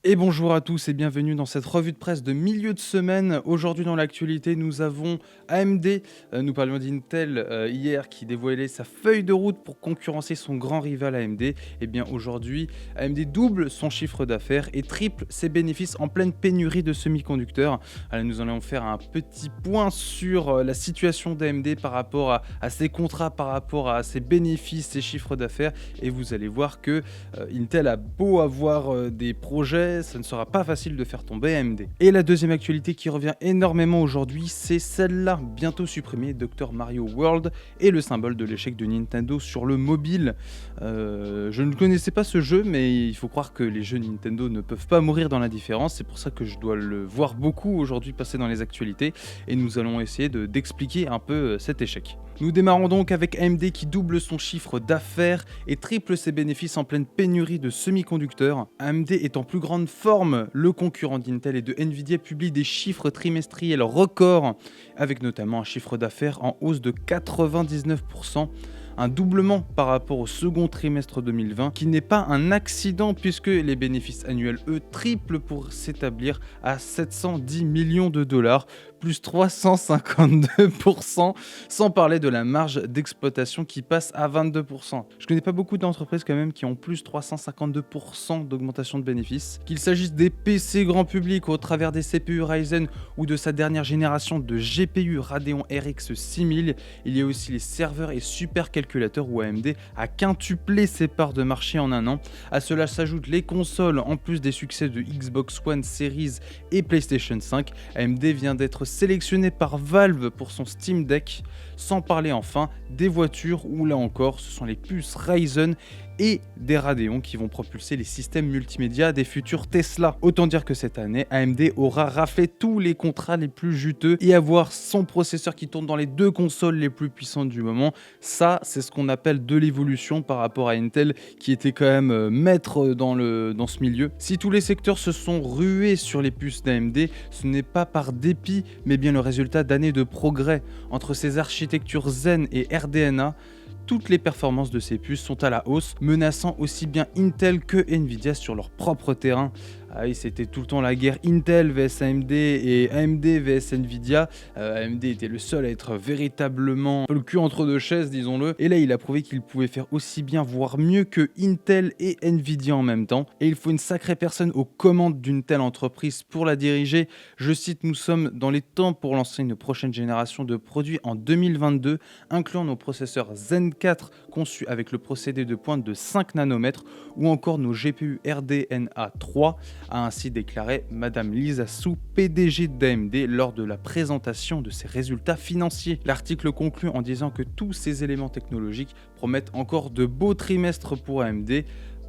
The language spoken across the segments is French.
Et bonjour à tous et bienvenue dans cette revue de presse de milieu de semaine. Aujourd'hui dans l'actualité, nous avons AMD. Nous parlions d'Intel hier qui dévoilait sa feuille de route pour concurrencer son grand rival AMD. Et bien aujourd'hui, AMD double son chiffre d'affaires et triple ses bénéfices en pleine pénurie de semi-conducteurs. Alors, nous allons faire un petit point sur la situation d'AMD par rapport à ses contrats, par rapport à ses bénéfices, ses chiffres d'affaires. Et vous allez voir que Intel a beau avoir des projets, ça ne sera pas facile de faire tomber AMD. Et la deuxième actualité qui revient énormément aujourd'hui, c'est celle-là, bientôt supprimée, Dr Mario World est le symbole de l'échec de Nintendo sur le mobile. Je ne connaissais pas ce jeu, mais il faut croire que les jeux Nintendo ne peuvent pas mourir dans l'indifférence, c'est pour ça que je dois le voir beaucoup aujourd'hui passer dans les actualités, et nous allons essayer d'expliquer un peu cet échec. Nous démarrons donc avec AMD qui double son chiffre d'affaires et triple ses bénéfices en pleine pénurie de semi-conducteurs. AMD est en plus grande forme, le concurrent d'Intel et de Nvidia publie des chiffres trimestriels records, avec notamment un chiffre d'affaires en hausse de 99%. Un doublement par rapport au second trimestre 2020, qui n'est pas un accident puisque les bénéfices annuels, eux, triplent pour s'établir à 710 millions de dollars, plus 352%, sans parler de la marge d'exploitation qui passe à 22%. Je connais pas beaucoup d'entreprises quand même qui ont plus 352% d'augmentation de bénéfices. Qu'il s'agisse des PC grand public au travers des CPU Ryzen ou de sa dernière génération de GPU Radeon RX 6000, il y a aussi les serveurs et supercalculateurs où AMD a quintuplé ses parts de marché en un an. À cela s'ajoutent les consoles, en plus des succès de Xbox One Series et PlayStation 5. AMD vient d'être sélectionné par Valve pour son Steam Deck, sans parler enfin des voitures où là encore ce sont les puces Ryzen et des Radeon qui vont propulser les systèmes multimédia des futurs Tesla. Autant dire que cette année, AMD aura raflé tous les contrats les plus juteux et avoir son processeur qui tourne dans les deux consoles les plus puissantes du moment, ça c'est ce qu'on appelle de l'évolution par rapport à Intel qui était quand même maître dans ce milieu. Si tous les secteurs se sont rués sur les puces d'AMD, ce n'est pas par dépit mais bien le résultat d'années de progrès. Entre ces architectures Zen et RDNA, toutes les performances de ces puces sont à la hausse, menaçant aussi bien Intel que Nvidia sur leur propre terrain. Ah oui, c'était tout le temps la guerre Intel vs AMD et AMD vs Nvidia. AMD était le seul à être véritablement le cul entre deux chaises, disons-le. Et là, il a prouvé qu'il pouvait faire aussi bien, voire mieux que Intel et Nvidia en même temps. Et il faut une sacrée personne aux commandes d'une telle entreprise pour la diriger. Je cite, nous sommes dans les temps pour lancer une prochaine génération de produits en 2022, incluant nos processeurs Zen 4 conçus avec le procédé de pointe de 5 nanomètres ou encore nos GPU RDNA 3, a ainsi déclaré Madame Lisa Su, PDG d'AMD, lors de la présentation de ses résultats financiers. L'article conclut en disant que tous ces éléments technologiques promettent encore de beaux trimestres pour AMD,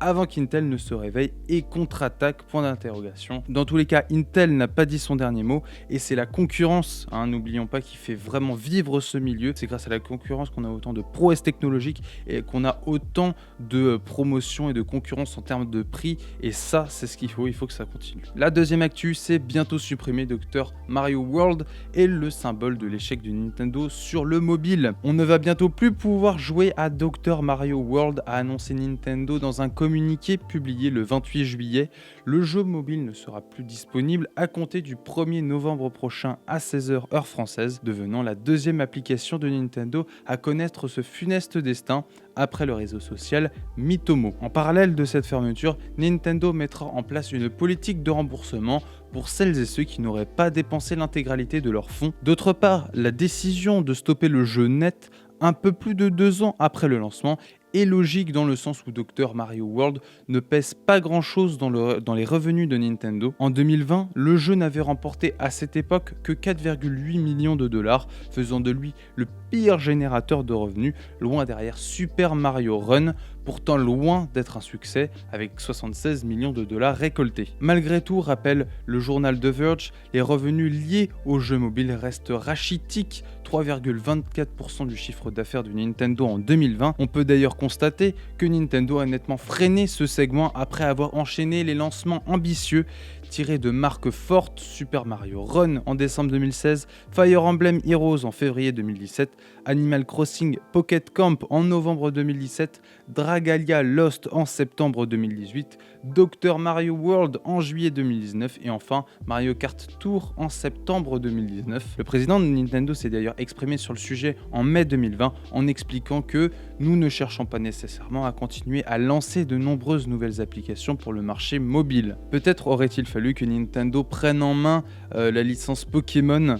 avant qu'Intel ne se réveille et contre-attaque, point d'interrogation. Dans tous les cas, Intel n'a pas dit son dernier mot et c'est la concurrence, n'oublions pas, qui fait vraiment vivre ce milieu. C'est grâce à la concurrence qu'on a autant de prouesses technologiques et qu'on a autant de promotion et de concurrence en termes de prix, et ça c'est ce qu'il faut que ça continue. La deuxième actu, c'est bientôt supprimé Dr Mario World est le symbole de l'échec de Nintendo sur le mobile. On ne va bientôt plus pouvoir jouer à Dr Mario World, a annoncé Nintendo dans un communiqué publié le 28 juillet. Le jeu mobile ne sera plus disponible à compter du 1er novembre prochain à 16h heure française, devenant la deuxième application de Nintendo à connaître ce funeste destin après le réseau social Mitomo. En parallèle de cette fermeture, Nintendo mettra en place une politique de remboursement pour celles et ceux qui n'auraient pas dépensé l'intégralité de leurs fonds. D'autre part, la décision de stopper le jeu net un peu plus de 2 ans après le lancement est logique dans le sens où Dr Mario World ne pèse pas grand chose dans les revenus de Nintendo. En 2020, le jeu n'avait remporté à cette époque que 4,8 millions de dollars, faisant de lui le pire générateur de revenus, loin derrière Super Mario Run, pourtant loin d'être un succès avec 76 millions de dollars récoltés. Malgré tout, rappelle le journal The Verge, les revenus liés aux jeux mobiles restent rachitiques, 3,24% du chiffre d'affaires de Nintendo en 2020. On peut d'ailleurs constater que Nintendo a nettement freiné ce segment après avoir enchaîné les lancements ambitieux tirés de marques fortes, Super Mario Run en décembre 2016, Fire Emblem Heroes en février 2017, Animal Crossing Pocket Camp en novembre 2017, Dragalia Lost en septembre 2018, Dr Mario World en juillet 2019 et enfin Mario Kart Tour en septembre 2019. Le président de Nintendo s'est d'ailleurs exprimé sur le sujet en mai 2020 en expliquant que nous ne cherchons pas nécessairement à continuer à lancer de nombreuses nouvelles applications pour le marché mobile. Peut-être aurait-il fallu que Nintendo prenne en main la licence Pokémon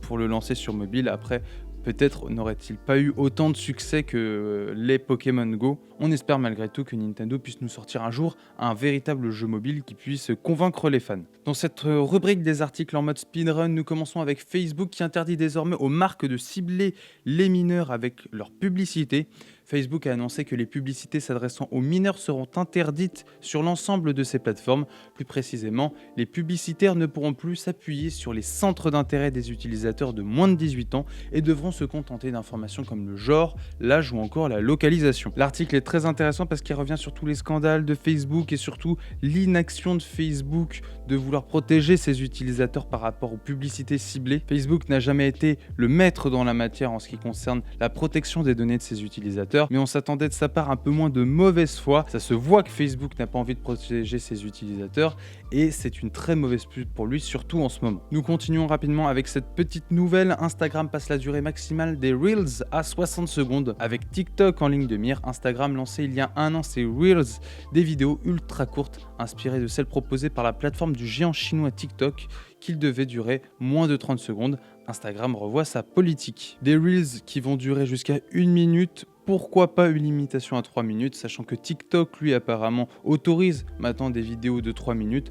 pour le lancer sur mobile. Après, peut-être n'aurait-il pas eu autant de succès que les Pokémon Go. On espère malgré tout que Nintendo puisse nous sortir un jour un véritable jeu mobile qui puisse convaincre les fans. Dans cette rubrique des articles en mode speedrun, nous commençons avec Facebook qui interdit désormais aux marques de cibler les mineurs avec leur publicité. Facebook a annoncé que les publicités s'adressant aux mineurs seront interdites sur l'ensemble de ses plateformes. Plus précisément, les publicitaires ne pourront plus s'appuyer sur les centres d'intérêt des utilisateurs de moins de 18 ans et devront se contenter d'informations comme le genre, l'âge ou encore la localisation. L'article est très intéressant parce qu'il revient sur tous les scandales de Facebook et surtout l'inaction de Facebook de vouloir protéger ses utilisateurs par rapport aux publicités ciblées. Facebook n'a jamais été le maître dans la matière en ce qui concerne la protection des données de ses utilisateurs, mais on s'attendait de sa part un peu moins de mauvaise foi. Ça se voit que Facebook n'a pas envie de protéger ses utilisateurs et c'est une très mauvaise pub pour lui, surtout en ce moment. Nous continuons rapidement avec cette petite nouvelle. Instagram passe la durée maximale des Reels à 60 secondes. Avec TikTok en ligne de mire, Instagram lancé il y a un an ses Reels, des vidéos ultra courtes inspirées de celles proposées par la plateforme du géant chinois TikTok, qu'il devait durer moins de 30 secondes. Instagram revoit sa politique. Des Reels qui vont durer jusqu'à 1 minute. Pourquoi pas une limitation à 3 minutes, sachant que TikTok, lui, apparemment, autorise maintenant des vidéos de 3 minutes.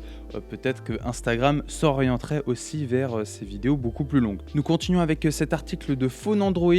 Peut-être que Instagram s'orienterait aussi vers ces vidéos beaucoup plus longues. Nous continuons avec cet article de Phone Android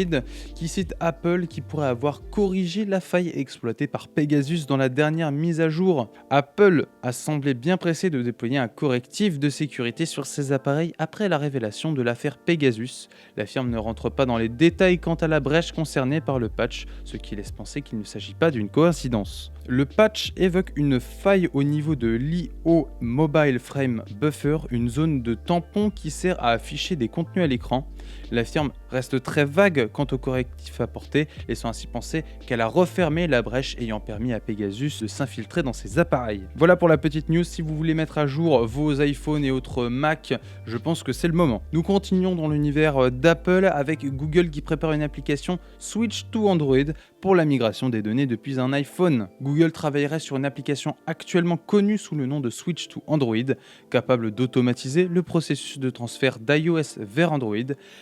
qui cite Apple qui pourrait avoir corrigé la faille exploitée par Pegasus dans la dernière mise à jour. Apple a semblé bien pressé de déployer un correctif de sécurité sur ses appareils après la révélation de l'affaire Pegasus. La firme ne rentre pas dans les détails quant à la brèche concernée par le patch, ce qui laisse penser qu'il ne s'agit pas d'une coïncidence. Le patch évoque une faille au niveau de l'IO Mobile Frame Buffer, une zone de tampon qui sert à afficher des contenus à l'écran. La firme reste très vague quant au correctif apporté, laissant ainsi penser qu'elle a refermé la brèche ayant permis à Pegasus de s'infiltrer dans ses appareils. Voilà pour la petite news. Si vous voulez mettre à jour vos iPhones et autres Mac, je pense que c'est le moment. Nous continuons dans l'univers d'Apple avec Google qui prépare une application Switch to Android pour la migration des données depuis un iPhone. Google travaillerait sur une application actuellement connue sous le nom de Switch to Android, capable d'automatiser le processus de transfert d'iOS vers Android.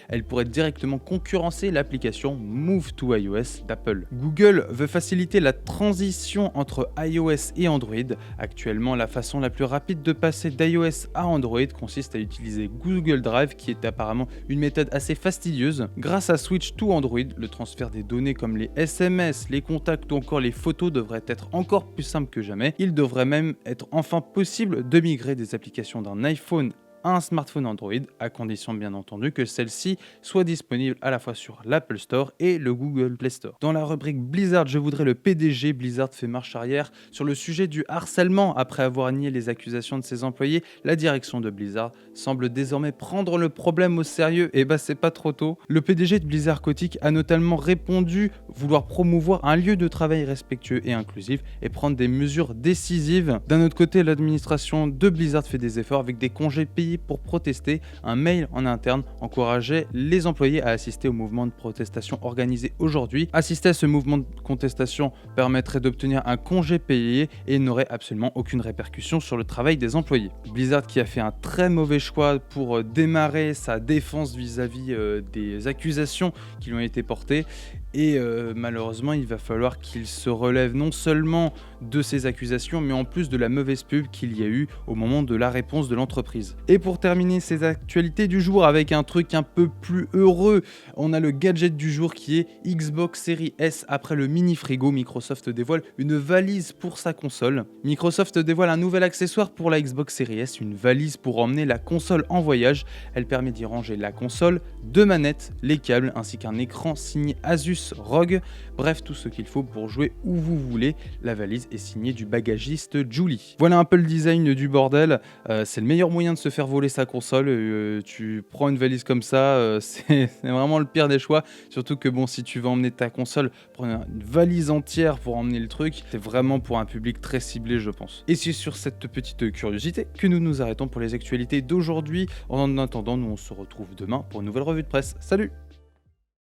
Elle pourrait directement concurrencer l'application Move to iOS d'Apple. Google veut faciliter la transition entre iOS et Android. Actuellement, la façon la plus rapide de passer d'iOS à Android consiste à utiliser Google Drive, qui est apparemment une méthode assez fastidieuse. Grâce à Switch to Android, le transfert des données comme les SMS, les contacts ou encore les photos devrait être encore plus simple que jamais. Il devrait même être enfin possible de migrer des applications d'un iPhone un smartphone Android, à condition bien entendu que celle-ci soit disponible à la fois sur l'Apple Store et le Google Play Store. Dans la rubrique Blizzard, je voudrais le PDG. Blizzard fait marche arrière sur le sujet du harcèlement. Après avoir nié les accusations de ses employés, la direction de Blizzard semble désormais prendre le problème au sérieux. Et c'est pas trop tôt. Le PDG de Blizzard Kotick a notamment répondu vouloir promouvoir un lieu de travail respectueux et inclusif et prendre des mesures décisives. D'un autre côté, l'administration de Blizzard fait des efforts avec des congés payés pour protester. Un mail en interne encourageait les employés à assister au mouvement de protestation organisé aujourd'hui. Assister à ce mouvement de contestation permettrait d'obtenir un congé payé et n'aurait absolument aucune répercussion sur le travail des employés. Blizzard qui a fait un très mauvais choix pour démarrer sa défense vis-à-vis des accusations qui lui ont été portées. Et malheureusement, il va falloir qu'il se relève non seulement de ces accusations, mais en plus de la mauvaise pub qu'il y a eu au moment de la réponse de l'entreprise. Et pour terminer ces actualités du jour avec un truc un peu plus heureux, on a le gadget du jour qui est Xbox Series S. Après le mini frigo, Microsoft dévoile une valise pour sa console. Microsoft dévoile un nouvel accessoire pour la Xbox Series S, une valise pour emmener la console en voyage. Elle permet d'y ranger la console, deux manettes, les câbles ainsi qu'un écran signé Asus Asus ROG, bref tout ce qu'il faut pour jouer où vous voulez. La valise est signée du bagagiste Julie. Voilà un peu le design du bordel, c'est le meilleur moyen de se faire voler sa console, tu prends une valise comme ça, c'est vraiment le pire des choix, surtout que bon, si tu veux emmener ta console, prendre une valise entière pour emmener le truc, c'est vraiment pour un public très ciblé je pense. Et c'est sur cette petite curiosité que nous nous arrêtons pour les actualités d'aujourd'hui. En attendant, nous on se retrouve demain pour une nouvelle revue de presse. Salut!